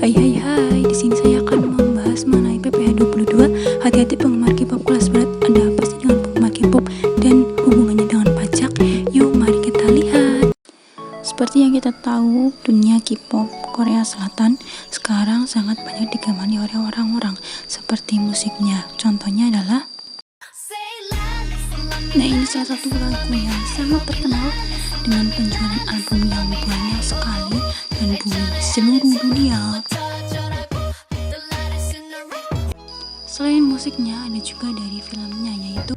Hai, di sini saya akan membahas mengenai PPH 22. Hati-hati penggemar K-pop kelas berat. Ada apa sih dengan penggemar K-pop dan hubungannya dengan pajak? Yuk, mari kita lihat. Seperti yang kita tahu, dunia K-pop Korea Selatan sekarang sangat banyak digemari oleh orang-orang, seperti musiknya. Contohnya adalah ini salah satu lagu yang sangat terkenal dengan penjualan album yang banyak sekali dan booming di seluruh dunia. Selain musiknya, ada juga dari filmnya, yaitu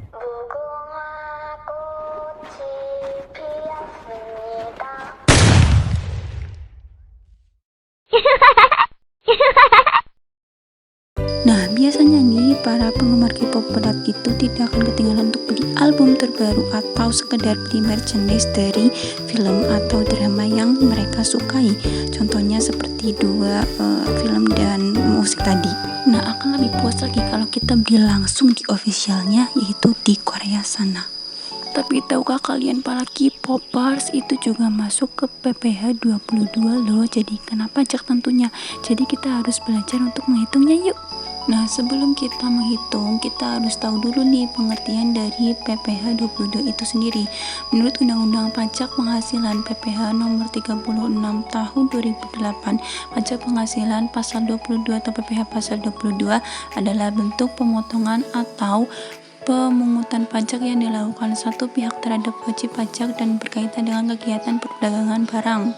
Nah, biasanya nih para penggemar K-pop berat itu tidak akan ketinggalan untuk beli album terbaru atau sekedar beli merchandise dari film atau drama yang mereka sukai. Contohnya seperti dua film dan musik tadi. Nah, akan lebih puas lagi kalau kita beli langsung di officialnya, yaitu di Korea sana. Tapi tahukah kalian para K-popers itu juga masuk ke PPH 22 loh, jadi kena pajak tentunya. Jadi kita harus belajar untuk menghitungnya yuk. Nah, sebelum kita menghitung, kita harus tahu dulu nih pengertian dari PPH 22 itu sendiri. Menurut Undang-Undang Pajak Penghasilan PPH nomor 36 tahun 2008, pajak penghasilan pasal 22 atau PPH pasal 22 adalah bentuk pemotongan atau pemungutan pajak yang dilakukan satu pihak terhadap wajib pajak dan berkaitan dengan kegiatan perdagangan barang.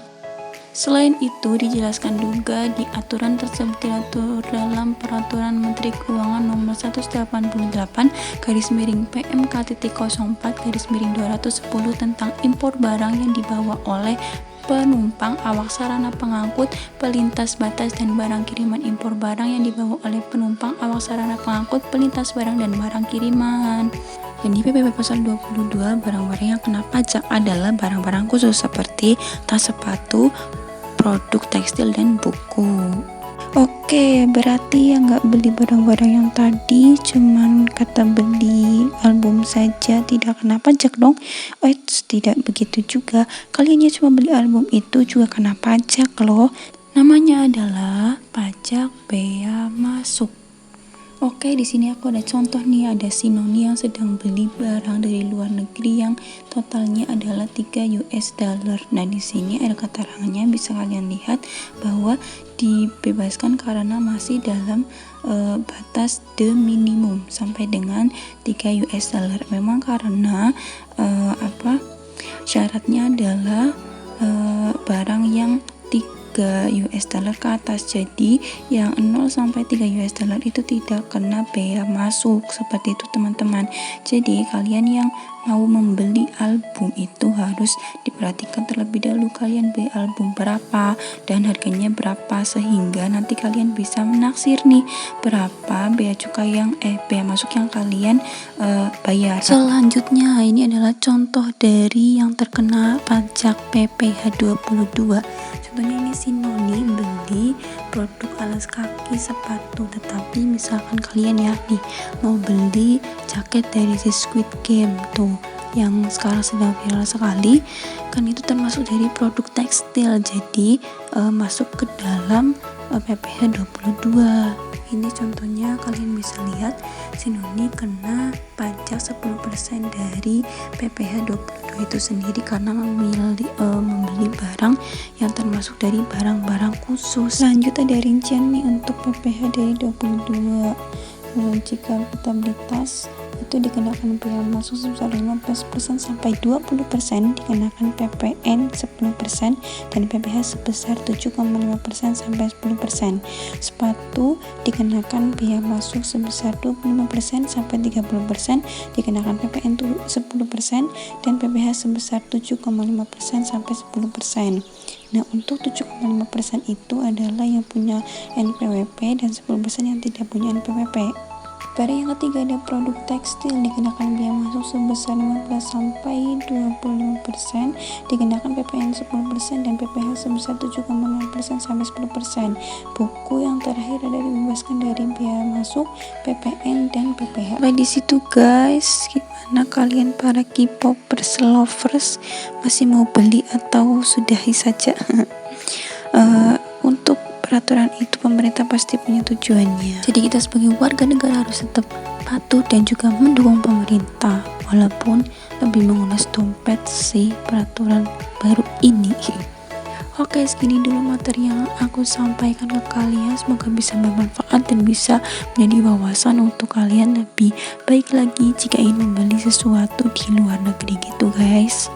Selain itu, dijelaskan juga di aturan tersebut diatur dalam Peraturan Menteri Keuangan Nomor 188/PMK.04/210 tentang impor barang yang dibawa oleh penumpang, awak sarana pengangkut, pelintas batas, dan barang kiriman. Impor barang yang dibawa oleh penumpang, awak sarana pengangkut, pelintas barang, dan barang kiriman. Dan di PPH pasal 22, barang-barang yang kena pajak adalah barang-barang khusus seperti tas, sepatu, produk tekstil, dan buku. Oke, berarti yang nggak beli barang-barang yang tadi cuman kata beli album saja tidak kena pajak dong. Tidak begitu juga. Kalian cuma beli album itu juga kena pajak loh. Namanya adalah pajak bea masuk. Oke, di sini aku ada contoh nih, ada si Noni yang sedang beli barang dari luar negeri yang totalnya adalah 3 US dollar. Nah, di sini ada keterangannya, bisa kalian lihat bahwa dibebaskan karena masih dalam batas the minimum sampai dengan 3 US dollar. Memang karena syaratnya adalah barang yang 3 US dollar ke atas, jadi yang 0 sampai 3 US dollar itu tidak kena bea masuk, seperti itu teman-teman. Jadi kalian yang mau membeli album itu harus diperhatikan terlebih dahulu kalian beli album berapa dan harganya berapa, sehingga nanti kalian bisa menaksir nih berapa bea cukai yang bea masuk yang kalian bayar. Selanjutnya, ini adalah contoh dari yang terkena pajak PPH 22. Contohnya ini si Noni beli produk alas kaki, sepatu, tetapi misalkan kalian ya nih mau beli jaket dari si Squid Game tuh yang sekarang sedang viral sekali, kan itu termasuk dari produk tekstil, jadi masuk ke dalam PPH 22. Ini contohnya, kalian bisa lihat si Noni kena pajak 10% dari PPH 22 itu sendiri karena membeli barang yang termasuk dari barang-barang khusus. Lanjut ada rincian nih untuk PPH dari 22. Jika kita beli tas itu dikenakan bea masuk sebesar 15% sampai 20%, dikenakan PPN 10% dan PPH sebesar 7,5% sampai 10%. Sepatu dikenakan bea masuk sebesar 25% sampai 30%, dikenakan PPN 10% dan PPH sebesar 7,5% sampai 10%. Nah, untuk 7,5% itu adalah yang punya NPWP dan 10% yang tidak punya NPWP. Pada yang ketiga ada produk tekstil, dikenakan bea masuk sebesar 15 sampai 25%, dikenakan PPN 10% dan PPH sebesar 7,5% sampai 10%. Buku yang terakhir ada dibebaskan dari bea masuk, PPN dan PPH. Sampai di situ guys, gimana kalian para K-popers lovers, masih mau beli atau sudahi saja? Untuk peraturan itu pemerintah pasti punya tujuannya. Jadi kita sebagai warga negara harus tetap patuh dan juga mendukung pemerintah, walaupun lebih menguras dompet sih peraturan baru ini. Oke, segini dulu materi yang aku sampaikan ke kalian. Semoga bisa bermanfaat dan bisa menjadi wawasan untuk kalian lebih baik lagi jika ingin membeli sesuatu di luar negeri gitu guys.